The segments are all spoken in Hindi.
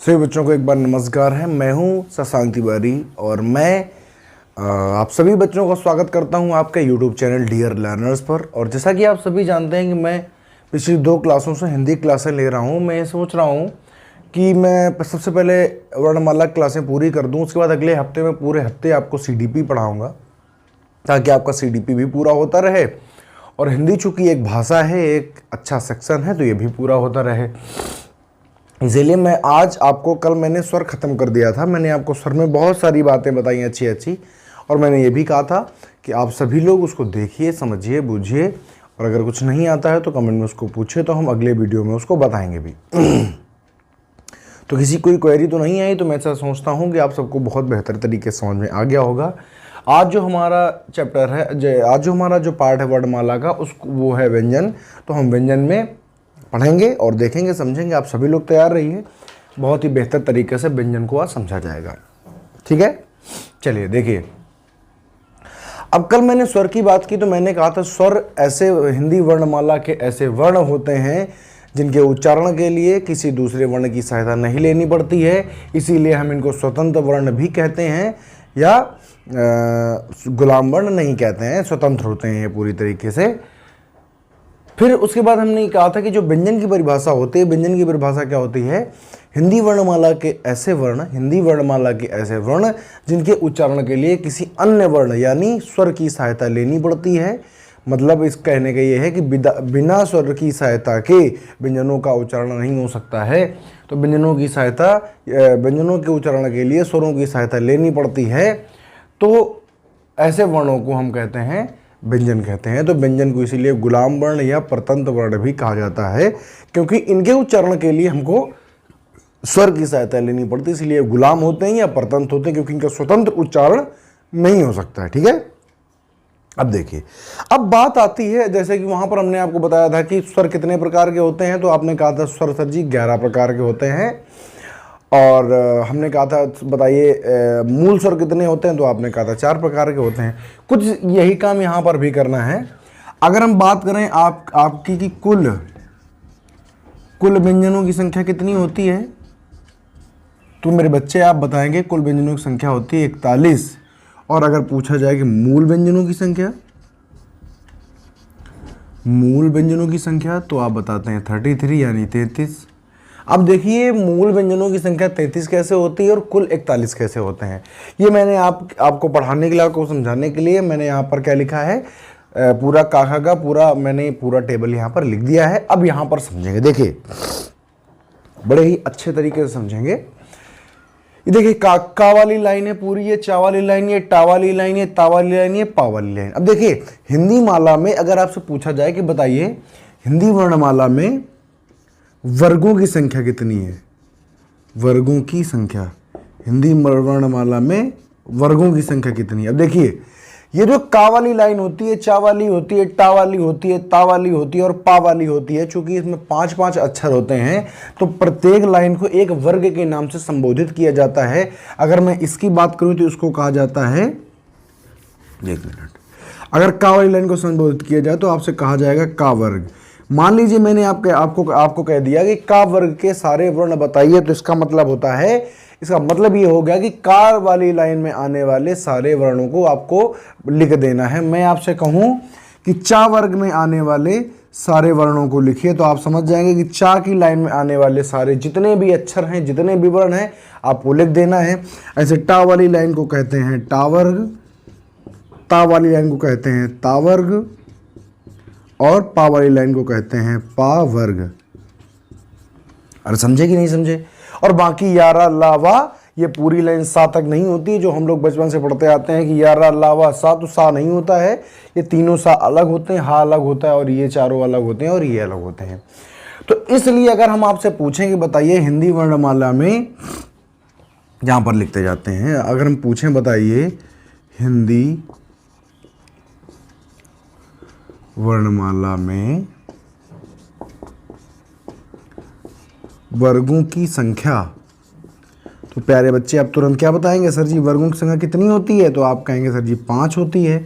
सभी बच्चों को एक बार नमस्कार है। मैं हूं शशांक तिवारी और मैं आप सभी बच्चों का स्वागत करता हूं आपके YouTube चैनल डियर लर्नर्स पर। और जैसा कि आप सभी जानते हैं कि मैं पिछली 2 क्लासों से हिंदी क्लासें ले रहा हूं। मैं सोच रहा हूं कि मैं सबसे पहले वर्णमाला क्लासें पूरी कर दूं, उसके बाद अगले हफ्ते में पूरे हफ्ते आपको CDP पढ़ाऊँगा ताकि आपका CDP भी पूरा होता रहे और हिंदी चूँकि एक भाषा है, एक अच्छा सेक्शन है, तो ये भी पूरा होता रहे। इसीलिए मैं आज आपको, कल मैंने स्वर ख़त्म कर दिया था। मैंने आपको स्वर में बहुत सारी बातें बताई अच्छी अच्छी, और मैंने ये भी कहा था कि आप सभी लोग उसको देखिए, समझिए, बूझिए, और अगर कुछ नहीं आता है तो कमेंट में उसको पूछिए, तो हम अगले वीडियो में उसको बताएंगे भी। तो किसी कोई क्वेरी तो नहीं आई, तो मैं ऐसा सोचता हूँ कि आप सबको बहुत बेहतर तरीके से समझ में आ गया होगा। आज जो हमारा चैप्टर है, आज जो हमारा जो पार्ट है वर्णमाला का, उसको वो है व्यंजन। तो हम व्यंजन में पढ़ेंगे और देखेंगे, समझेंगे। आप सभी लोग तैयार रहिए, बहुत ही बेहतर तरीके से व्यंजन को आज समझा जाएगा। ठीक है, चलिए देखिए। अब कल मैंने स्वर की बात की तो मैंने कहा था स्वर ऐसे हिंदी वर्णमाला के ऐसे वर्ण होते हैं जिनके उच्चारण के लिए किसी दूसरे वर्ण की सहायता नहीं लेनी पड़ती है, इसीलिए हम इनको स्वतंत्र वर्ण भी कहते हैं, या गुलाम वर्ण नहीं कहते हैं, स्वतंत्र होते हैं ये पूरी तरीके से। फिर उसके बाद हमने कहा था कि जो व्यंजन की परिभाषा होती है, व्यंजन की परिभाषा क्या होती है? हिंदी वर्णमाला के ऐसे वर्ण, हिंदी वर्णमाला के ऐसे वर्ण जिनके उच्चारण के लिए किसी अन्य वर्ण यानी स्वर की सहायता लेनी पड़ती है। मतलब इस कहने का ये है कि बिना स्वर की सहायता के व्यंजनों का उच्चारण नहीं हो सकता है। तो व्यंजनों की सहायता, व्यंजनों के उच्चारण के लिए स्वरों की सहायता लेनी पड़ती है, तो ऐसे वर्णों को हम कहते हैं व्यंजन कहते हैं। तो व्यंजन को इसीलिए गुलाम वर्ण या परतंत्र वर्ण भी कहा जाता है, क्योंकि इनके उच्चारण के लिए हमको स्वर की सहायता लेनी पड़ती है, इसलिए गुलाम होते हैं या परतंत्र होते हैं, क्योंकि इनका स्वतंत्र उच्चारण नहीं हो सकता है। ठीक है, अब देखिए, अब बात आती है, जैसे कि वहां पर हमने आपको बताया था कि स्वर कितने प्रकार के होते हैं, तो आपने कहा था स्वर सर जी 11 प्रकार के होते हैं। और हमने कहा था बताइए मूल स्वर कितने होते हैं, तो आपने कहा था 4 प्रकार के होते हैं। कुछ यही काम यहाँ पर भी करना है। अगर हम बात करें आपकी कि कुल व्यंजनों की संख्या कितनी होती है, तो मेरे बच्चे आप बताएंगे कुल व्यंजनों की संख्या होती है 41। और अगर पूछा जाए कि मूल व्यंजनों की संख्या, तो आप बताते हैं 33 यानी 33। अब देखिए मूल व्यंजनों की संख्या 33 कैसे होती है और कुल 41 कैसे होते हैं। ये मैंने आपको पढ़ाने के लिए, आपको समझाने के लिए मैंने यहाँ पर क्या लिखा है, पूरा काका का मैंने पूरा टेबल यहाँ पर लिख दिया है। अब यहाँ पर समझेंगे, देखिए बड़े ही अच्छे तरीके से समझेंगे। ये देखिए का वाली लाइन है पूरी, ये चा वाली लाइन, ये टा वाली लाइन, ये ता वाली लाइन, ये पा वाली लाइन। अब देखिए हिंदी माला में अगर आपसे पूछा जाए कि बताइए हिंदी वर्णमाला में वर्गों की संख्या कितनी है, वर्गों की संख्या, हिंदी वर्णमाला में वर्गों की संख्या कितनी है। अब देखिए ये जो का वाली लाइन होती है, चा वाली होती है, टा वाली होती है, ता वाली होती है और पा वाली होती है, चूंकि इसमें 5-5 अक्षर होते हैं, तो प्रत्येक लाइन को एक वर्ग के नाम से संबोधित किया जाता है। अगर मैं इसकी बात करूं तो इसको कहा जाता है, 1 मिनट, अगर का वाली लाइन को संबोधित किया जाए तो आपसे कहा जाएगा का वर्ग। मान लीजिए मैंने आपको कह दिया कि का वर्ग के सारे वर्ण बताइए, तो इसका मतलब होता है, इसका मतलब ये हो गया कि का वाली लाइन में आने वाले सारे वर्णों को आपको लिख देना है। मैं आपसे कहूं कि चा वर्ग में आने वाले सारे वर्णों को लिखिए, तो आप समझ जाएंगे कि चा की लाइन में आने वाले सारे जितने भी अक्षर हैं, जितने भी वर्ण हैं, आपको लिख देना है। ऐसे टा वाली लाइन को कहते हैं टा वर्ग, ता वाली लाइन को कहते हैं ता वर्ग, और पा वाली लाइन को कहते हैं पा वर्ग। अरे समझे कि नहीं समझे? और बाकी यारा लावा, ये पूरी लाइन सा तक नहीं होती है, जो हम लोग बचपन से पढ़ते आते हैं कि यारा लावा सा, तो सा नहीं होता है। ये तीनों सा अलग होते हैं, हा अलग होता है, और ये चारों अलग होते हैं, और ये अलग होते हैं। तो इसलिए अगर हम आपसे पूछें कि बताइए हिंदी वर्णमाला में, यहां पर लिखते जाते हैं, अगर हम पूछें बताइए हिंदी वर्णमाला में वर्गों की संख्या, तो प्यारे बच्चे आप तुरंत क्या बताएंगे, सर जी वर्गों की संख्या कितनी होती है? तो आप कहेंगे सर जी 5 होती है।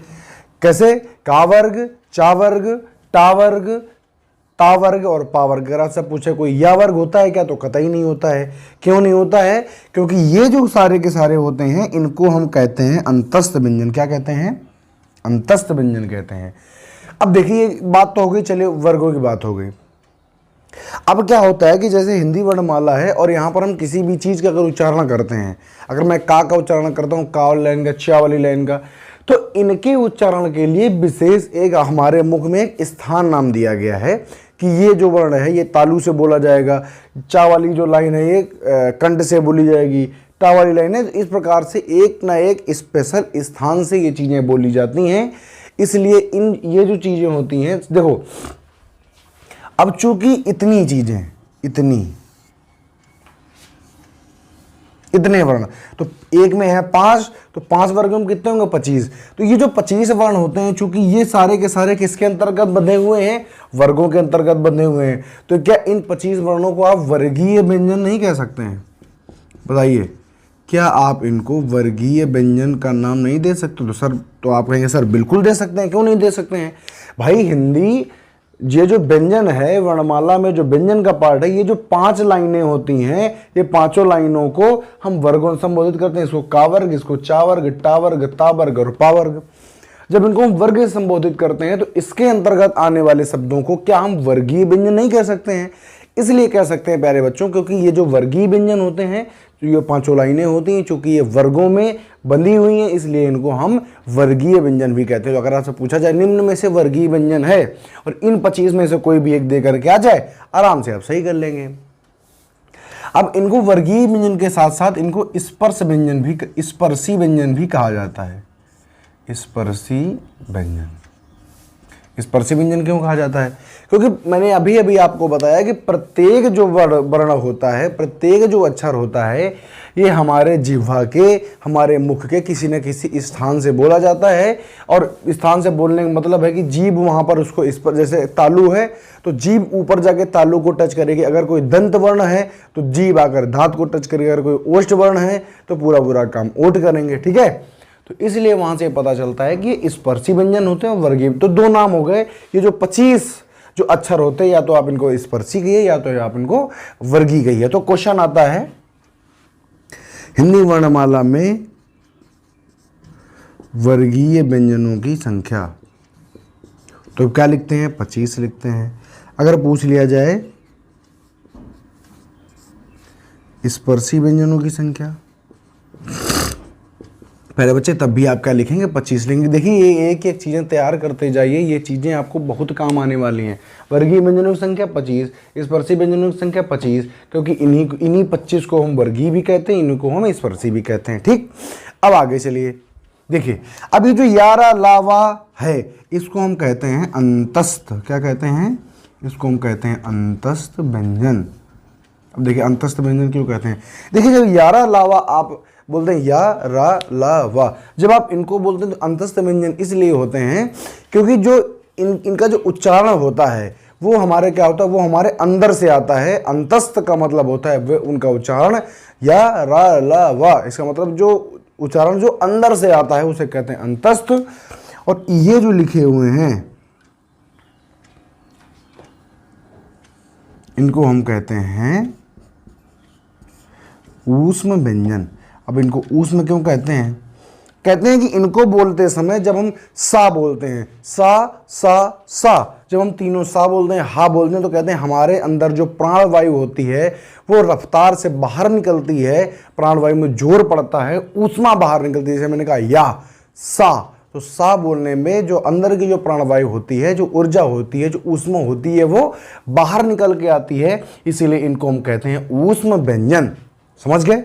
कैसे? का वर्ग, चा वर्ग, टा वर्ग, टा वर्ग और पा वर्ग। अगर आपसे पूछे कोई या वर्ग होता है क्या, तो कतई नहीं होता है। क्यों नहीं होता है? क्योंकि ये जो सारे के सारे होते हैं इनको हम कहते हैं अंतस्थ व्यंजन। क्या कहते हैं? अंतस्थ व्यंजन कहते हैं। अब देखिए बात तो हो गई, चलिए वर्गों की बात हो गई। अब क्या होता है कि जैसे हिंदी वर्णमाला है और यहाँ पर हम किसी भी चीज़ का अगर उच्चारण करते हैं, अगर मैं का उच्चारण करता हूँ, का वाली लाइन का, चा वाली लाइन का, तो इनके उच्चारण के लिए विशेष एक हमारे मुख में एक स्थान नाम दिया गया है कि ये जो वर्ण है ये तालु से बोला जाएगा, चा वाली जो लाइन है ये कंठ से बोली जाएगी, टा वाली लाइन है। इस प्रकार से एक ना एक स्पेशल स्थान से ये चीज़ें बोली जाती हैं। इसलिए ये जो चीज़ें होती हैं, देखो अब चूंकि इतनी चीज़ें, इतने वर्ण, तो एक में है 5, तो 5 वर्ग में कितने होंगे? 25। तो ये जो 25 वर्ण होते हैं, चूंकि ये सारे के सारे किसके अंतर्गत बंधे हुए हैं? वर्गों के अंतर्गत बंधे हुए हैं। तो क्या इन 25 वर्णों को आप वर्गीय व्यंजन नहीं कह सकते हैं? बताइए, क्या आप इनको वर्गीय व्यंजन का नाम नहीं दे सकते? तो सर, तो आप कहेंगे सर बिल्कुल दे सकते हैं। क्यों नहीं दे सकते हैं भाई? हिंदी ये जो व्यंजन है, वर्णमाला में जो व्यंजन का पार्ट है, ये जो 5 लाइनें होती हैं, ये 5 लाइनों को हम वर्गों में संबोधित करते हैं। इसको का वर्ग, इसको चा वर्ग, टा वर्ग, ता वर्ग और पा वर्ग। जब इनको हम वर्ग से संबोधित करते हैं तो इसके अंतर्गत आने वाले शब्दों को क्या हम वर्गीय व्यंजन नहीं कह सकते हैं? इसलिए कह सकते हैं प्यारे बच्चों, क्योंकि ये जो वर्गीय व्यंजन होते हैं, तो ये 5 लाइनें होती हैं, चूंकि ये वर्गों में बंधी हुई हैं, इसलिए इनको हम वर्गीय व्यंजन भी कहते हैं। तो अगर आपसे पूछा जाए निम्न में से वर्गीय व्यंजन है और इन 25 में से कोई भी एक दे करके आ जाए, आराम से आप सही कर लेंगे। अब इनको वर्गीय व्यंजन के साथ साथ इनको स्पर्श व्यंजन भी, स्पर्शी व्यंजन भी कहा जाता है। स्पर्शी व्यंजन। स्पर्शी व्यंजन क्यों कहा जाता है? क्योंकि मैंने अभी अभी आपको बताया कि प्रत्येक जो वर्ण होता है, प्रत्येक जो अक्षर होता है, ये हमारे जिह्वा के, हमारे मुख के किसी न किसी स्थान से बोला जाता है। और स्थान से बोलने का मतलब है कि जीभ वहाँ पर उसको, इस पर जैसे तालु है तो जीभ ऊपर जाके तालु को टच करेगी। अगर कोई दंत वर्ण है तो जीभ आकर धात को टच करेगी। अगर कोई ओष्ठ वर्ण है तो पूरा काम ओठ करेंगे। ठीक है, तो इसलिए वहां से पता चलता है कि ये स्पर्शी व्यंजन होते हैं, वर्गीय। तो 2 नाम हो गए। ये जो 25 जो अक्षर होते हैं, या तो आप इनको स्पर्शी कहिए या तो आप इनको वर्गीय कहिए। तो क्वेश्चन आता है हिंदी वर्णमाला में वर्गीय व्यंजनों की संख्या, तो क्या लिखते हैं? 25 लिखते हैं। अगर पूछ लिया जाए स्पर्शी व्यंजनों की संख्या, पहले बच्चे तब भी आप क्या लिखेंगे? 25 लिखेंगे। देखिए ये एक एक चीज़ें तैयार करते जाइए, ये चीज़ें आपको बहुत काम आने वाली हैं। वर्गीय व्यंजनों की संख्या 25, स्पर्शी व्यंजनों की संख्या 25, क्योंकि इन्हीं 25 को हम वर्गीय भी कहते हैं, इन्हीं को हम स्पर्शी भी कहते हैं। ठीक, अब आगे चलिए। देखिए अब ये जो यारा लावा है, इसको हम कहते हैं अंतस्थ। क्या कहते हैं? इसको हम कहते हैं अंतस्थ व्यंजन। अब देखिए अंतस्थ व्यंजन क्यों कहते हैं? देखिए जब यारा लावा आप बोलते हैं, या रा ला वा, जब आप इनको बोलते हैं तो अंतस्थ व्यंजन इसलिए होते हैं क्योंकि जो इनका जो उच्चारण होता है वो हमारे क्या होता है? वो हमारे अंदर से आता है। अंतस्थ का मतलब होता है वो उनका उच्चारण, या रा ला वा, इसका मतलब जो उच्चारण जो अंदर से आता है उसे कहते हैं अंतस्थ। और ये जो लिखे हुए हैं इनको हम कहते हैं ऊष्म व्यंजन। अब इनको ऊष्म क्यों कहते हैं? कहते हैं कि इनको बोलते समय जब हम सा बोलते हैं, सा, जब हम तीनों सा बोलते हैं, हा बोलते हैं, तो कहते हैं हमारे अंदर जो प्राणवायु होती है वो रफ्तार से बाहर निकलती है, प्राणवायु में जोर पड़ता है, ऊष्मा बाहर निकलती है। जैसे मैंने कहा या सा, तो सा बोलने में जो अंदर की जो प्राणवायु होती है, जो ऊर्जा होती है, जो ऊष्मा होती है, वो बाहर निकल के आती है। इसीलिए इनको हम कहते हैं ऊष्म व्यंजन। समझ गए?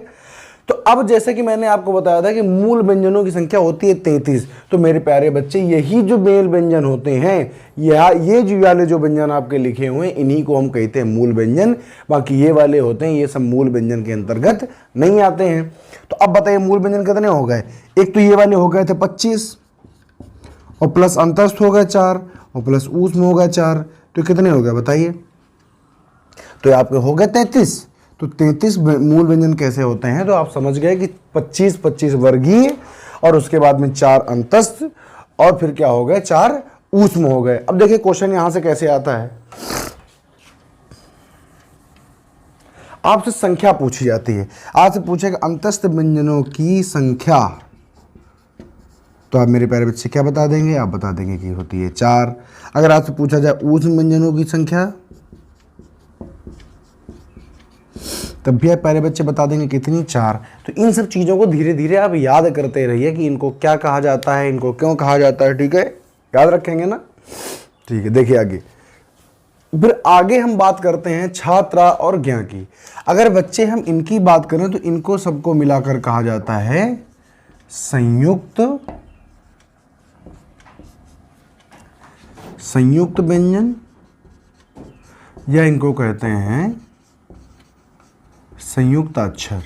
तो अब जैसे कि मैंने आपको बताया था कि मूल व्यंजनों की संख्या होती है 33। तो मेरे प्यारे बच्चे, यही जो मेल व्यंजन होते हैं, ये जो वाले जो व्यंजन आपके लिखे हुए हैं, इन्हीं को हम कहते हैं मूल व्यंजन। बाकी ये वाले होते हैं, ये सब मूल व्यंजन के अंतर्गत नहीं आते हैं। तो अब बताइए मूल व्यंजन कितने हो गए? एक तो ये वाले हो गए थे 25, और प्लस अंतस्थ हो गए 4, और प्लस ऊष्म हो गए 4, तो कितने हो गए बताइए? तो आपके हो गए 33। तो 33 मूल व्यंजन कैसे होते हैं? तो आप समझ गए कि 25 वर्गीय, और उसके बाद में 4 अंतस्थ, और फिर क्या हो गए? 4 ऊष्म हो गए। अब देखिए क्वेश्चन यहां से कैसे आता है। आपसे संख्या पूछी जाती है, आपसे पूछेगा अंतस्थ व्यंजनों की संख्या, तो आप मेरे प्यारे बच्चे क्या बता देंगे? आप बता देंगे कि होती है 4। अगर आपसे पूछा जाए ऊष्म व्यंजनों की संख्या, तब भी आप प्यारे बच्चे बता देंगे कितनी? 4। तो इन सब चीज़ों को धीरे धीरे आप याद करते रहिए कि इनको क्या कहा जाता है, इनको क्यों कहा जाता है, ठीक है? याद रखेंगे ना? ठीक है, देखिए आगे। फिर आगे हम बात करते हैं छात्रा और ज्ञा की। अगर बच्चे हम इनकी बात करें तो इनको सबको मिलाकर कहा जाता है संयुक्त व्यंजन, या इनको कहते हैं संयुक्त अक्षर।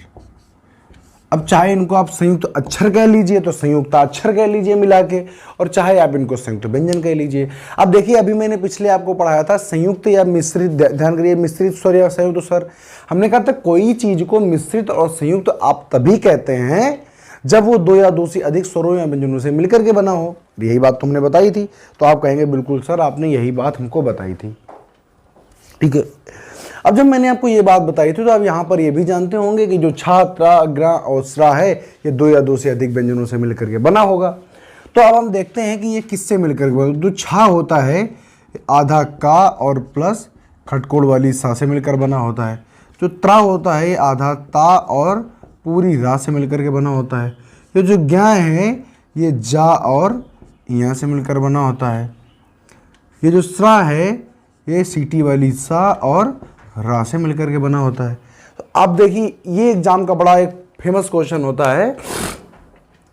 अब चाहे इनको आप संयुक्त अक्षर कह लीजिए तो संयुक्त अक्षर कह लीजिए मिला के, और चाहे आप इनको संयुक्त व्यंजन कह लीजिए। अब देखिए, अभी मैंने पिछले आपको पढ़ाया था संयुक्त या मिश्रित, ध्यान करिए, मिश्रित स्वर या संयुक्त स्वर। हमने कहा था कोई चीज को मिश्रित और संयुक्त आप तभी कहते हैं जब वो 2 या 2 से अधिक स्वरों या व्यंजनों से मिलकर के बना हो। यही बात तुमने बताई थी, तो आप कहेंगे बिल्कुल सर आपने यही बात हमको बताई थी, ठीक है। अब जब मैंने आपको ये बात बताई थी तो आप यहाँ पर ये भी जानते होंगे कि जो छा, त्रा, ग्रा और स्रा है ये 2 या 2 से अधिक व्यंजनों से मिलकर के बना होगा। तो अब हम देखते हैं कि ये किससे मिलकर के बना। जो छा होता है आधा का और प्लस खटकोड़ वाली सा से मिलकर बना होता है। जो त्रा होता है आधा ता और पूरी रा से मिलकर के बना होता है। ये जो ज्ञा है ये जा और यहाँ से मिलकर बना होता है। ये जो स्रा है ये सीटी वाली सा और रा से मिलकर के बना होता है। तो अब देखिए, ये एग्जाम का बड़ा एक फेमस क्वेश्चन होता है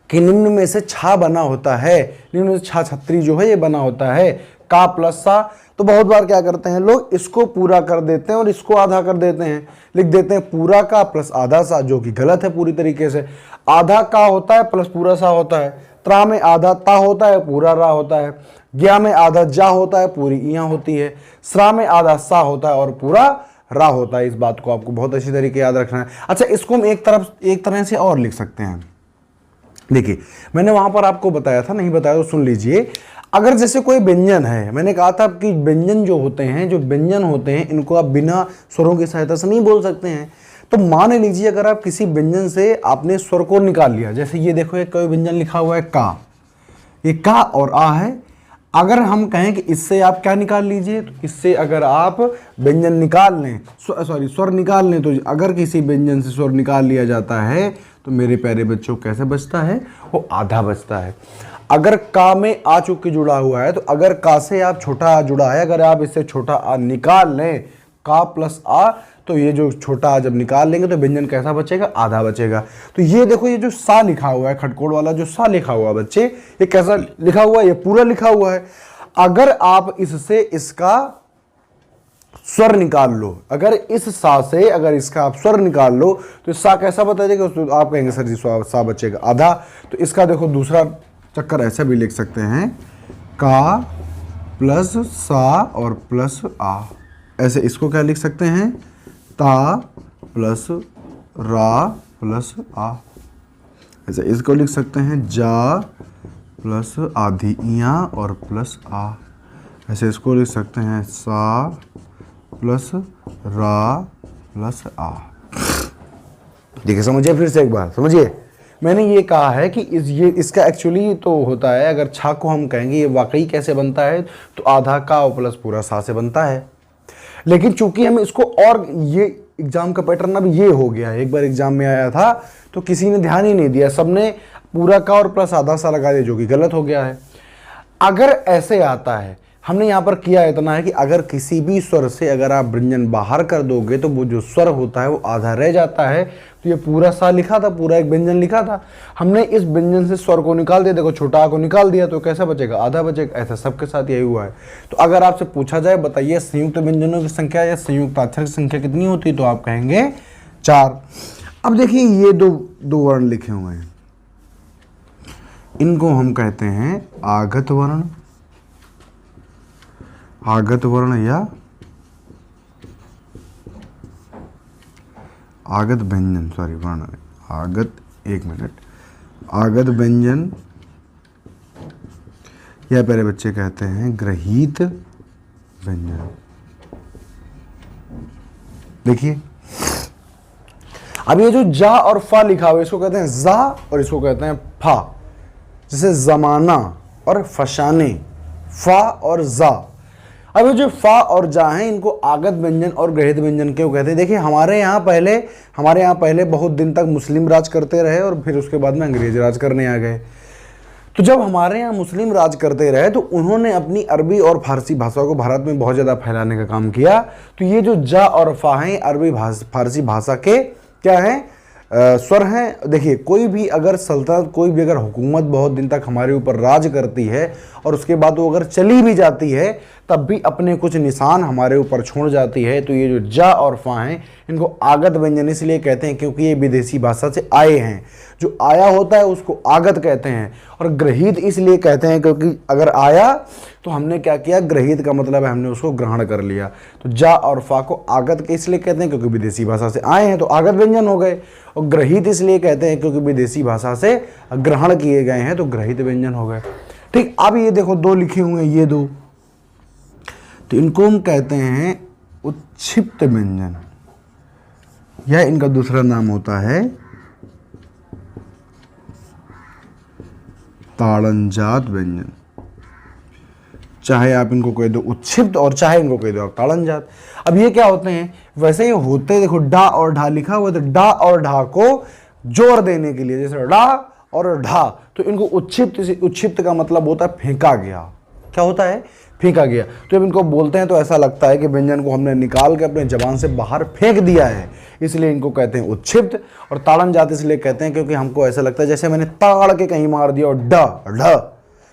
कि निम्न में से छा बना होता है, निम्न में से छा छत्री जो है ये बना होता है का प्लस सा। तो बहुत बार क्या करते हैं लोग, इसको पूरा कर देते हैं और इसको आधा कर देते हैं, लिख देते हैं पूरा का प्लस आधा सा, जो कि गलत है पूरी तरीके से। आधा का होता है प्लस पूरा सा होता है, त्रा में आधा ता होता है पूरा रा होता है, ज्ञा में आधा जा होता है पूरी इया होती है, स्रा में आधा सा होता है और पूरा रा होता है। इस बात को आपको बहुत अच्छी तरीके याद रखना है। अच्छा, इसको हम एक तरह से और लिख सकते हैं। देखिए, मैंने वहां पर आपको बताया था, नहीं बताया तो सुन लीजिए। अगर जैसे कोई व्यंजन है, मैंने कहा था कि व्यंजन जो होते हैं, जो व्यंजन होते हैं, इनको आप बिना स्वरों की सहायता से नहीं बोल सकते हैं। तो मान लीजिए अगर आप किसी व्यंजन से आपने स्वर को निकाल लिया, जैसे ये देखो एक कोई व्यंजन लिखा हुआ है का, ये का और आ है। अगर हम कहें कि इससे आप क्या निकाल लीजिए, तो इससे अगर आप व्यंजन निकाल लें, स्वर निकाल लें, तो अगर किसी व्यंजन से स्वर निकाल लिया जाता है तो मेरे प्यारे बच्चों कैसे बचता है? वो आधा बचता है। अगर का में आ चुक के जुड़ा हुआ है, तो अगर का से आप छोटा आ जुड़ा है, अगर आप इससे छोटा आ निकाल लें, का प्लस आ, तो ये जो छोटा आ जब निकाल लेंगे तो व्यंजन कैसा बचेगा? आधा बचेगा। तो ये देखो, ये जो सा लिखा हुआ है, खटकोड़ वाला जो सा लिखा हुआ है बच्चे, ये कैसा लिखा हुआ है? ये पूरा लिखा हुआ है। अगर आप इससे इसका स्वर निकाल लो, अगर इस सा से अगर इसका आप स्वर निकाल लो, तो सा कैसा बताइएगा? तो आप कहेंगे सर जी सा बचेगा आधा। तो इसका देखो दूसरा चक्कर ऐसा भी लिख सकते हैं, का प्लस सा और प्लस आ। ऐसे इसको क्या लिख सकते हैं? ता प्लस रा प्लस आ। ऐसे इसको लिख सकते हैं जा प्लस आधी इया और प्लस आ। ऐसे इसको लिख सकते हैं सा प्लस रा प्लस आ। देखिए, समझिए, फिर से एक बार समझिए। मैंने ये कहा है कि इसका एक्चुअली तो होता है, अगर छा को हम कहेंगे ये वाकई कैसे बनता है, तो आधा का और प्लस पूरा सा से बनता है। लेकिन चूंकि हम इसको, और ये एग्जाम का पैटर्न अब ये हो गया है, एक बार एग्जाम में आया था तो किसी ने ध्यान ही नहीं दिया, सबने पूरा का और प्लस आधा सा लगा दिया, जो कि गलत हो गया है। अगर ऐसे आता है, हमने यहाँ पर किया इतना है कि अगर किसी भी स्वर से अगर आप व्यंजन बाहर कर दोगे तो वो जो स्वर होता है वो आधा रह जाता है। तो ये पूरा सा लिखा था, पूरा एक व्यंजन लिखा था, हमने इस व्यंजन से स्वर को निकाल दिया, देखो छोटा आ को निकाल दिया, तो कैसा बचेगा? आधा बचेगा। ऐसा सबके साथ यही हुआ है। तो अगर आपसे पूछा जाए बताइए संयुक्त व्यंजनों की संख्या या संयुक्त अक्षर की संख्या कितनी होती है, तो आप कहेंगे 4। अब देखिए, ये दो वर्ण लिखे हुए हैं, इनको हम कहते हैं आगत वर्ण, आगत वर्ण या आगत व्यंजन, सॉरी वर्ण, आगत, एक मिनट, आगत व्यंजन या पहले बच्चे कहते हैं ग्रहीत व्यंजन। देखिए, अब ये जो जा और फा लिखा हुआ है इसको कहते हैं जा और इसको कहते हैं फा। जैसे जमाना और फशाने, फा और जा। अब ये जो फा और जा हैं इनको आगत व्यंजन और ग्रहित व्यंजन क्यों कहते हैं? देखिए हमारे यहाँ पहले बहुत दिन तक मुस्लिम राज करते रहे और फिर उसके बाद में अंग्रेज राज करने आ गए। तो जब हमारे यहाँ मुस्लिम राज करते रहे तो उन्होंने अपनी अरबी और फारसी भाषा को भारत में बहुत ज़्यादा फैलाने का काम किया। तो ये जो जा और फा हैं अरबी फारसी भाषा के क्या हैं? स्वर हैं। देखिए कोई भी अगर सल्तनत, कोई भी अगर हुकूमत बहुत दिन तक हमारे ऊपर राज करती है और उसके बाद वो अगर चली भी जाती है तब भी अपने कुछ निशान हमारे ऊपर छोड़ जाती है। तो ये जो जा और फा हैं इनको आगत व्यंजन इसलिए कहते हैं क्योंकि ये विदेशी भाषा से आए हैं। जो आया होता है उसको आगत कहते हैं। और ग्रहित इसलिए कहते हैं क्योंकि अगर आया तो हमने क्या किया, ग्रहित का मतलब है हमने उसको ग्रहण कर लिया। तो जा और फा को आगत के इसलिए कहते हैं क्योंकि विदेशी भाषा से आए हैं तो आगत व्यंजन हो गए, और ग्रहित इसलिए कहते हैं क्योंकि विदेशी भाषा से ग्रहण किए गए हैं तो ग्रहित व्यंजन हो गए। ठीक, अब ये देखो दो लिखे हुए हैं, ये दो, तो इनको हम कहते हैं उत्क्षिप्त व्यंजन, या इनका दूसरा नाम होता है ताड़नजात व्यंजन। चाहे आप इनको कह दो उत्क्षिप्त और चाहे इनको कह दो आप ताड़नजात। अब ये क्या होते हैं? वैसे ही होते, देखो डा और ढा लिखा हुआ, तो डा और ढा को जोर देने के लिए, जैसे डा और ढा, तो इनको उत्क्षिप्त, उत्क्षिप्त का मतलब होता है फेंका गया। क्या होता है? फेंका गया। तो जब इनको बोलते हैं तो ऐसा लगता है कि व्यंजन को हमने निकाल के अपने जबान से बाहर फेंक दिया है, इसलिए इनको कहते हैं उत्क्षिप्त। और ताड़नजात इसलिए कहते हैं क्योंकि हमको ऐसा लगता है जैसे मैंने ताड़ के कहीं मार दिया और ढ,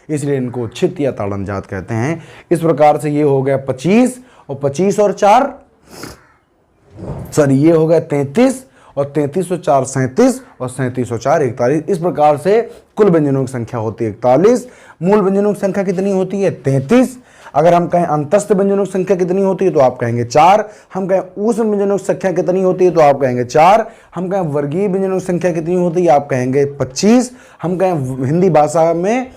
इसलिए इनको उत्क्षिप्त या ताड़नजात कहते हैं। इस प्रकार से ये हो गया 25, और 25 और 4 सॉरी ये हो गया 33, और 33 और 4 37, और 37 और 4 41। इस प्रकार से कुल व्यंजनों की संख्या होती है 41। मूल व्यंजनों की संख्या कितनी होती है? 33। अगर हम कहें अंतस्थ व्यंजनों की संख्या कितनी होती है तो आप कहेंगे 4। हम कहें ऊष्म व्यंजनों की संख्या कितनी होती है तो आप कहेंगे 4। हम कहें वर्गीय व्यंजनों की संख्या कितनी होती है आप कहेंगे 25। हम कहें हिंदी भाषा में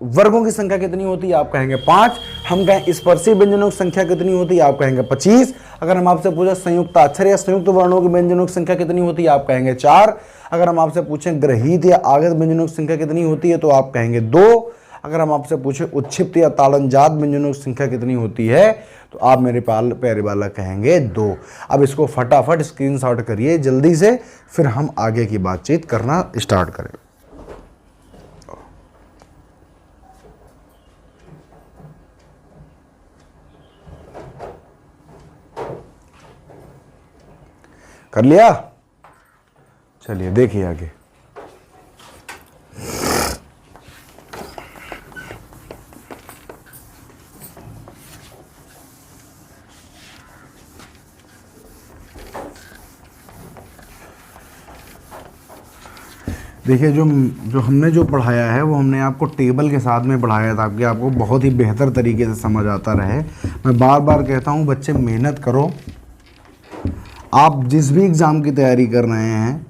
वर्गों की संख्या कितनी होती है आप कहेंगे 5। हम कहें स्पर्शी व्यंजनों की संख्या कितनी होती है आप कहेंगे 25। अगर हम आपसे पूछें संयुक्त अक्षर या संयुक्त वर्णों के व्यंजनों की संख्या कितनी होती है आप कहेंगे 4। अगर हम आपसे पूछें ग्रहित या आगत व्यंजनों की संख्या कितनी होती है तो आप कहेंगे 2। अगर हम आपसे पूछें उत्क्षिप्त या ताड़नजात व्यंजनों की संख्या कितनी होती है तो आप मेरे प्यारे बालक कहेंगे 2। अब इसको फटाफट स्क्रीनशॉट करिए जल्दी से, फिर हम आगे की बातचीत करना स्टार्ट करें। कर लिया? चलिए देखिए आगे। देखिए जो हमने जो पढ़ाया है वो हमने आपको टेबल के साथ में पढ़ाया था ताकि आपको बहुत ही बेहतर तरीके से समझ आता रहे। मैं बार बार कहता हूँ बच्चे मेहनत करो। आप जिस भी एग्ज़ाम की तैयारी कर रहे हैं,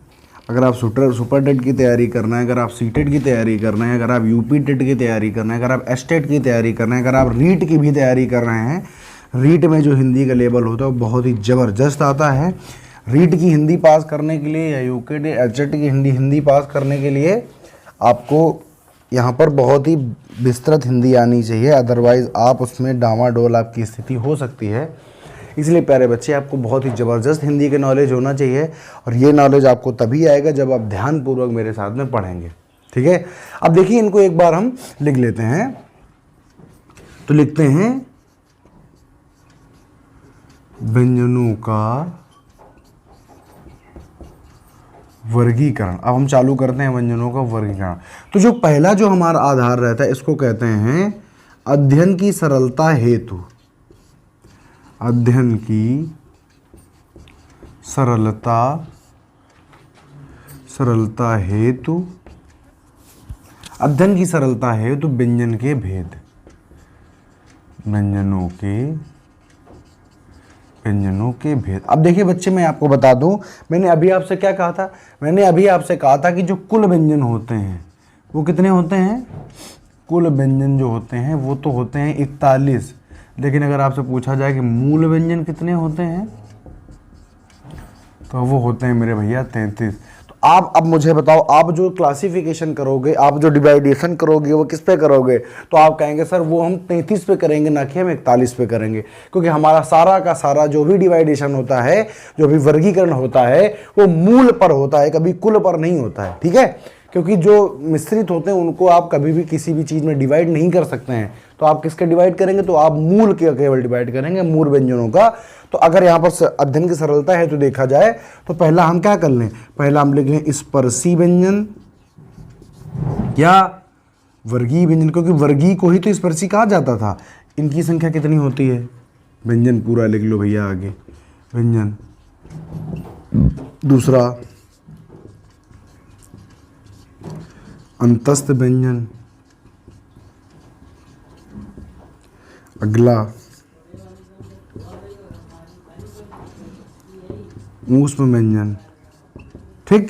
अगर आप सुपर टेट की तैयारी करना है, अगर आप सी टेट की तैयारी करना है, अगर आप यूपी टेट की तैयारी करना है, अगर आप एस टेट की तैयारी करना है, अगर आप रीट की भी तैयारी कर रहे हैं, रीट में जो हिंदी का लेवल होता है वो बहुत ही ज़बरदस्त आता है। रीट की हिंदी पास करने के लिए या यूके टी एच की हिंदी पास करने के लिए आपको यहाँ पर बहुत ही विस्तृत हिंदी आनी चाहिए, अदरवाइज़ आप उसमें डामाडोल आपकी स्थिति हो सकती है। इसलिए प्यारे बच्चे आपको बहुत ही ज़बरदस्त हिंदी के नॉलेज होना चाहिए, और ये नॉलेज आपको तभी आएगा जब आप ध्यानपूर्वक मेरे साथ में पढ़ेंगे। ठीक है, अब देखिए इनको एक बार हम लिख लेते हैं। तो लिखते हैं व्यंजनों का वर्गीकरण। अब हम चालू करते हैं व्यंजनों का वर्गीकरण। तो जो पहला जो हमारा आधार रहता है इसको कहते हैं अध्ययन की सरलता हेतु। अध्ययन की सरलता हेतु, अध्ययन की सरलता हेतु व्यंजन के भेद, व्यंजनों के भेद। अब देखिए बच्चे मैं आपको बता दूं, मैंने अभी आपसे क्या कहा था? मैंने अभी आपसे कहा था कि जो कुल व्यंजन होते हैं वो कितने होते हैं? कुल व्यंजन जो होते हैं वो तो होते हैं 41। लेकिन अगर आपसे पूछा जाए कि मूल व्यंजन कितने होते हैं तो वो होते हैं मेरे भैया 33। तो आप अब मुझे बताओ, आप जो क्लासिफिकेशन करोगे, आप जो डिवाइडेशन करोगे वो किस पे करोगे? तो आप कहेंगे सर वो हम 33 पे करेंगे, ना कि हम 41 पे करेंगे, क्योंकि हमारा सारा का सारा जो भी डिवाइडेशन होता है, जो भी वर्गीकरण होता है, वो मूल पर होता है, कभी कुल पर नहीं होता है। ठीक है, क्योंकि जो मिश्रित होते हैं उनको आप कभी भी किसी भी चीज़ में डिवाइड नहीं कर सकते हैं। तो आप किसके डिवाइड करेंगे? तो आप मूल के केवल डिवाइड करेंगे, मूल व्यंजनों का। तो अगर यहाँ पर अध्ययन की सरलता है तो देखा जाए तो पहला हम क्या कर लें, पहला हम लिख लें स्पर्शी व्यंजन या वर्गीय व्यंजन, क्योंकि वर्गीय को ही तो स्पर्शी कहा जाता था। इनकी संख्या कितनी होती है? व्यंजन पूरा लिख लो भैया आगे, व्यंजन। दूसरा अंतस्थ व्यंजन, अगला ऊष्म व्यंजन। ठीक,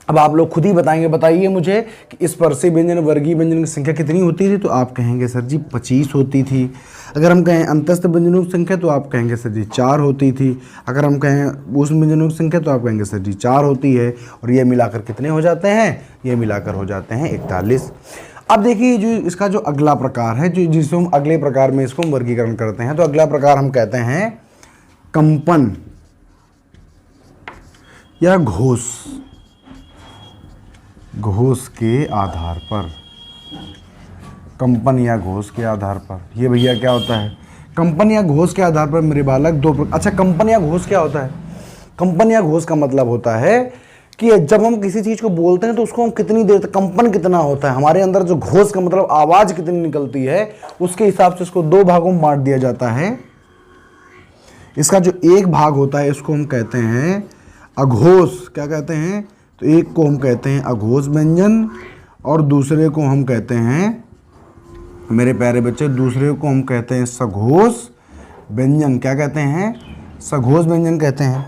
अब आप लोग खुद ही बताएंगे, बताइए मुझे कि स्पर्शी व्यंजन वर्गीय व्यंजन की संख्या कितनी होती थी? तो आप कहेंगे सर जी 25 होती थी। अगर हम कहें अंतस्थ व्यंजनों की संख्या तो आप कहेंगे सर जी 4 होती थी। अगर हम कहें ऊष्म व्यंजनों की संख्या तो आप कहेंगे सर जी 4 होती है। और ये मिलाकर कितने हो जाते हैं? ये मिलाकर हो जाते हैं 41। अब देखिए जो इसका जो अगला प्रकार है, जो जिसको हम अगले प्रकार में इसको हम वर्गीकरण करते हैं, तो अगला प्रकार हम कहते हैं कंपन या घोष। घोष के आधार पर, कंपन या घोष के आधार पर। ये भैया क्या होता है? कंपन या घोष के आधार पर मेरे बालक दो अच्छा, कंपन या घोष क्या होता है? कंपन या घोष का मतलब होता है कि जब हम किसी चीज को बोलते हैं तो उसको हम कितनी देर तक, कंपन कितना होता है हमारे अंदर, जो घोष का मतलब आवाज कितनी निकलती है, उसके हिसाब से इसको दो भागों में बांट दिया जाता है। इसका जो एक भाग होता है इसको हम कहते हैं अघोष। क्या कहते हैं? तो एक को हम कहते हैं अघोष व्यंजन और दूसरे को हम कहते हैं, मेरे प्यारे बच्चे, दूसरे को हम कहते हैं सघोष व्यंजन। क्या कहते हैं? सघोष व्यंजन कहते हैं।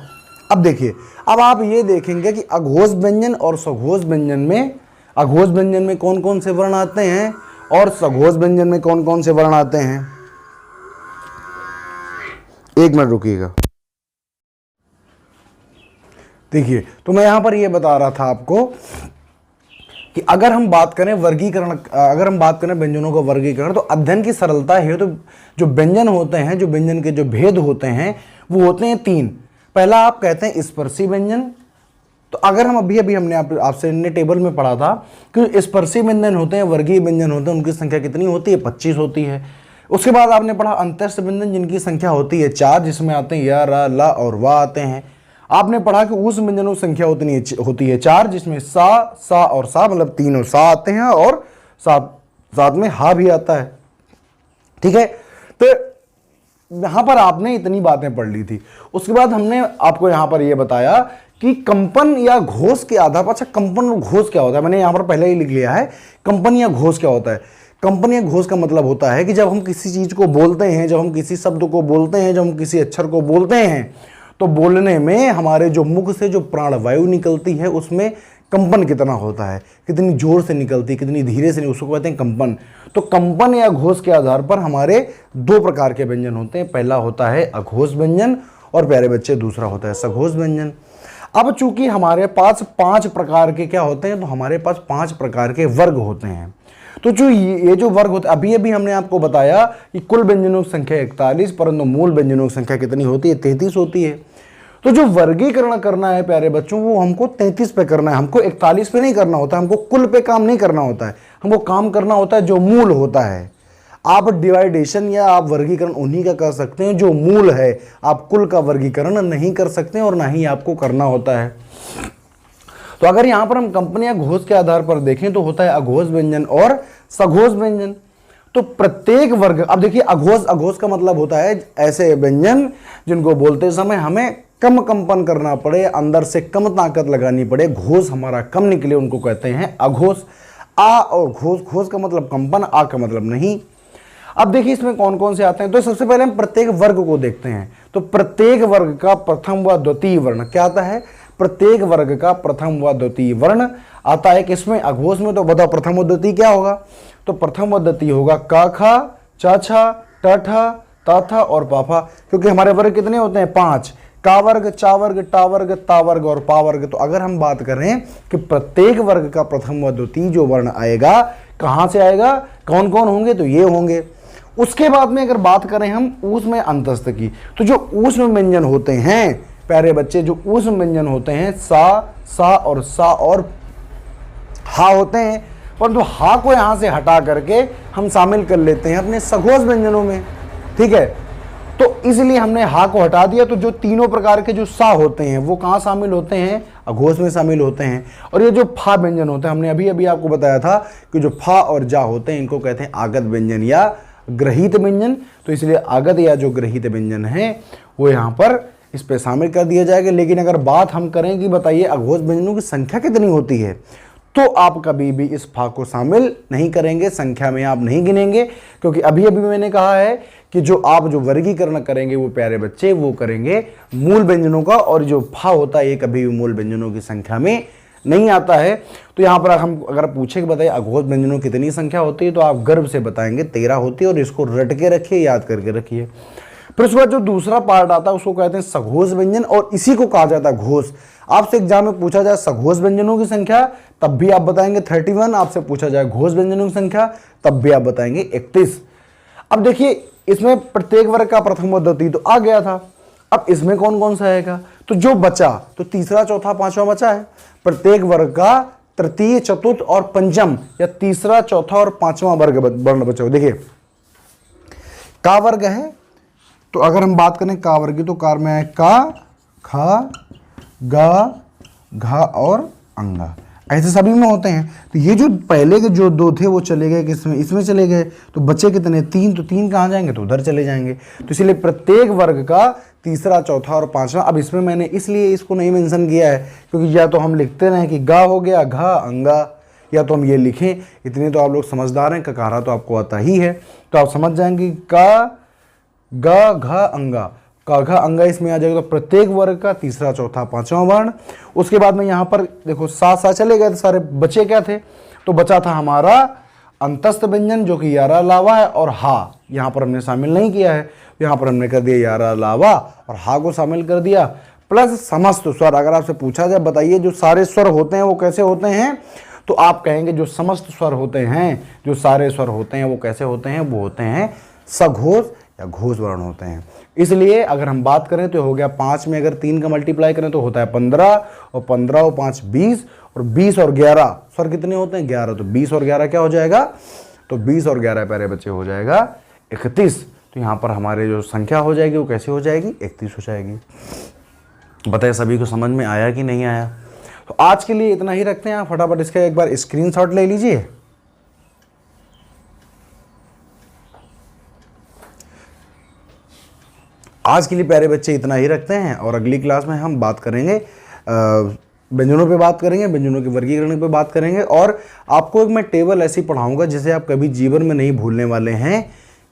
अब देखिए, अब आप ये देखेंगे कि अघोष व्यंजन और सघोष व्यंजन में, अघोष व्यंजन में कौन कौन से वर्ण आते हैं और सघोष व्यंजन में कौन कौन से वर्ण आते हैं। एक मिनट रुकिएगा। देखिए, तो मैं यहां पर ये बता रहा था आपको कि अगर हम बात करें वर्गीकरण, अगर हम बात करें व्यंजनों का वर्गीकरण, तो अध्ययन की सरलता है तो जो व्यंजन होते हैं, जो व्यंजन के जो भेद होते हैं वो होते हैं 3। पहला आप कहते हैं स्पर्शी व्यंजन। तो अगर हम अभी हमने आपसे टेबल में पढ़ा था कि स्पर्शी व्यंजन होते हैं, वर्गीय व्यंजन होते हैं, उनकी संख्या कितनी होती है? 25 होती है। उसके बाद आपने पढ़ा अंतस्थ व्यंजन, जिनकी संख्या होती है 4, जिसमें आते हैं या, रा, ला और वा आते हैं। आपने पढ़ा कि ऊष्म व्यंजनों की संख्या होती है 4, जिसमें सा और सा, मतलब 3 और सा आते हैं, और साथ में हा भी आता है। ठीक है, तो यहां पर आपने इतनी बातें पढ़ ली थी। उसके बाद हमने आपको यहां पर यह बताया कि कंपन या घोष के आधार पर, अच्छा कंपन और घोष क्या होता है, मैंने यहां पर पहले ही लिख लिया है। कंपन या घोष क्या होता है? कंपन या घोष का मतलब होता है कि जब हम किसी चीज को बोलते हैं, जब हम किसी शब्द को बोलते हैं, जब हम किसी अक्षर को बोलते हैं, तो बोलने में हमारे जो मुख से जो प्राणवायु निकलती है उसमें कंपन कितना होता है, कितनी जोर से निकलती है, कितनी धीरे से, उसको कहते हैं कंपन। तो कंपन या घोष के आधार पर हमारे 2 प्रकार के व्यंजन होते हैं। पहला होता है अघोष व्यंजन और प्यारे बच्चे दूसरा होता है सघोष व्यंजन। अब चूंकि हमारे पास 5 प्रकार के क्या होते हैं, तो हमारे पास 5 प्रकार के वर्ग होते हैं। तो जो ये जो वर्ग होते हैं, अभी हमने आपको बताया कि कुल व्यंजनों की संख्या 41, परंतु मूल व्यंजनों की संख्या कितनी होती है? 33 होती है। तो जो वर्गीकरण करना है प्यारे बच्चों, वो हमको 33 पे करना है, हमको 41 पे नहीं करना होता, हमको कुल पे काम नहीं करना होता है, हमको काम करना होता है जो मूल होता है। आप डिवाइडेशन या आप वर्गीकरण उन्हीं का कर सकते हैं जो मूल है, आप कुल का वर्गीकरण नहीं कर सकते और ना ही आपको करना होता है। तो अगर यहां पर हम कंपन या घोष के आधार पर देखें तो होता है अघोष व्यंजन और सघोष व्यंजन। तो प्रत्येक वर्ग, अब देखिए अघोष का मतलब होता है ऐसे व्यंजन जिनको बोलते समय हमें कम कंपन करना पड़े, अंदर से कम ताकत लगानी पड़े, घोष हमारा कम निकले, उनको कहते हैं अघोष। आ और घोष का मतलब कंपन, आ का मतलब नहीं। अब देखिए इसमें कौन कौन से आते हैं। तो सबसे पहले हम प्रत्येक वर्ग को देखते हैं। तो प्रत्येक वर्ग का प्रथम व द्वितीय वर्ण क्या आता है? प्रत्येक वर्ग का प्रथम व द्वितीय वर्ण आता है किसमें? अघोष में। तो बताओ प्रथम व द्वितीय क्या होगा? तो प्रथम व द्वितीय होगा का खा, चा छा, ट ठा, ता था और पाफा। क्योंकि हमारे वर्ग कितने होते हैं? 5। का वर्ग, चा वर्ग, टा वर्ग, ता वर्ग और पा वर्ग। तो अगर हम बात करें कि प्रत्येक वर्ग का प्रथम व द्वितीय जो वर्ण आएगा कहां से आएगा, कौन कौन होंगे, तो ये होंगे। उसके बाद में अगर बात करें हम ऊष्म अंतस्थ की, तो जो ऊष्म व्यंजन होते हैं प्यारे बच्चे, जो ऊष्म व्यंजन होते हैं सा और हा होते हैं, परंतु हा को यहां से हटा करके हम शामिल कर लेते हैं अपने सघोष व्यंजनों में, ठीक है। तो इसलिए हमने हा को हटा दिया, तो जो तीनों प्रकार के जो सा होते हैं वो कहां शामिल होते हैं, अघोष में शामिल होते हैं। और ये जो फा व्यंजन होते हैं, हमने अभी अभी आपको बताया था कि जो फा और जा होते हैं इनको कहते हैं आगत व्यंजन या ग्रहित व्यंजन। तो इसलिए आगत या जो ग्रहित व्यंजन है वो यहाँ पर इस पे शामिल कर दिया जाएगा। लेकिन अगर बात हम करें कि बताइए अघोष व्यंजनों की संख्या कितनी होती है, तो आप कभी भी इस फा को शामिल नहीं करेंगे, संख्या में आप नहीं गिनेंगे, क्योंकि अभी अभी मैंने कहा है कि जो आप जो वर्गीकरण करेंगे वो प्यारे बच्चे वो करेंगे मूल व्यंजनों का, और जो फा होता है ये कभी भी मूल व्यंजनों की संख्या में नहीं आता है। तो यहाँ पर हम अगर पूछे कि बताइए अघोष व्यंजनों की कितनी संख्या होती है, तो आप गर्व से बताएंगे 13 होती है, और इसको रट के रखिए, याद करके रखिए। फिर उसके बाद जो दूसरा पार्ट आता है उसको कहते हैं सघोष व्यंजन, और इसी को कहा जाता है घोष। आपसे एग्जाम में पूछा जाए सघोष व्यंजनों की संख्या, तब भी आप बताएंगे 31। आपसे पूछा जाए घोष व्यंजनों की संख्या, तब भी आप बताएंगे 31। अब देखिए इसमें प्रत्येक वर्ग का प्रथम व द्वितीय तो आ गया था, अब इसमें कौन कौन सा आएगा, तो जो बचा तो तीसरा चौथा पांचवा बचा है। प्रत्येक वर्ग का तृतीय चतुर्थ और पंचम या तीसरा चौथा और पांचवा वर्ग वर्ण बचा। देखिए का वर्ग है, तो अगर हम बात करें का वर्ग की, तो कार में है का, खा, गा, घा और अंगा, ऐसे सभी में होते हैं। तो ये जो पहले के जो दो थे वो चले गए किसमें, इसमें चले गए, तो बचे कितने, 3। तो 3 कहाँ जाएंगे, तो उधर चले जाएंगे। तो इसलिए प्रत्येक वर्ग का तीसरा चौथा और पांचवा। अब इसमें मैंने इसलिए इसको नहीं मेंशन किया है क्योंकि या तो हम लिखते रहें कि गा हो गया, घा, अंगा, या तो हम ये लिखें। इतने तो आप लोग समझदार हैं, ककारा तो आपको आता ही है, तो आप समझ जाएंगे का, गा, घा, अंगा, का, घा, अंगा इसमें आ जाएगा। तो प्रत्येक वर्ग का तीसरा चौथा पांचवा वर्ण। उसके बाद में यहाँ पर देखो सा चले गए, तो सारे बचे क्या थे, तो बचा था हमारा अंतस्थ व्यंजन जो कि यारा लावा है, और हा यहाँ पर हमने शामिल नहीं किया है, यहाँ पर हमने कर दिया यारा लावा और हा को शामिल कर दिया, प्लस समस्त स्वर। अगर आपसे पूछा जाए बताइए जो सारे स्वर होते हैं वो कैसे होते हैं, तो आप कहेंगे जो समस्त स्वर होते हैं, जो सारे स्वर होते हैं वो कैसे होते हैं, वो होते हैं सघोष या घोष वर्ण होते हैं। इसलिए अगर हम बात करें तो हो गया 5 में अगर 3 का मल्टीप्लाई करें तो होता है 15, और 15 और 5 20, और 20 और 11 स्वर कितने होते हैं, 11। तो 20 और 11 क्या हो जाएगा, तो 20 और 11 प्यारे बच्चे हो जाएगा 31। तो यहाँ पर हमारे जो संख्या हो जाएगी वो कैसे हो जाएगी, 31 हो जाएगी। बताइए सभी को समझ में आया कि नहीं आया। तो आज के लिए इतना ही रखते हैं, आप फटाफट इसका एक बार स्क्रीनशॉट ले लीजिए। आज के लिए प्यारे बच्चे इतना ही रखते हैं, और अगली क्लास में हम बात करेंगे व्यंजनों पे बात करेंगे, व्यंजनों के वर्गीकरण पे बात करेंगे, और आपको एक मैं टेबल ऐसी पढ़ाऊंगा जिसे आप कभी जीवन में नहीं भूलने वाले हैं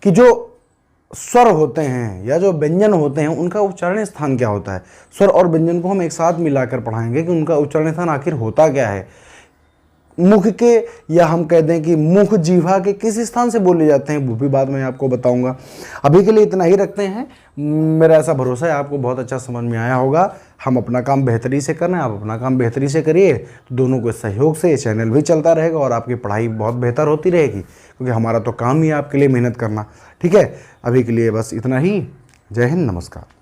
कि जो स्वर होते हैं या जो व्यंजन होते हैं उनका उच्चारण स्थान क्या होता है। स्वर और व्यंजन को हम एक साथ मिलाकर पढ़ाएंगे कि उनका उच्चारण स्थान आखिर होता क्या है, मुख के या हम कह दें कि मुख जीवा के किस स्थान से बोले जाते हैं, वो भी बात मैं आपको बताऊंगा। अभी के लिए इतना ही रखते हैं। मेरा ऐसा भरोसा है आपको बहुत अच्छा समझ में आया होगा। हम अपना काम बेहतरी से कर रहे हैं, आप अपना काम बेहतरी से करिए, तो दोनों के सहयोग से ये चैनल भी चलता रहेगा और आपकी पढ़ाई बहुत बेहतर होती रहेगी, क्योंकि हमारा तो काम ही है आपके लिए मेहनत करना। ठीक है, अभी के लिए बस इतना ही। जय हिंद, नमस्कार।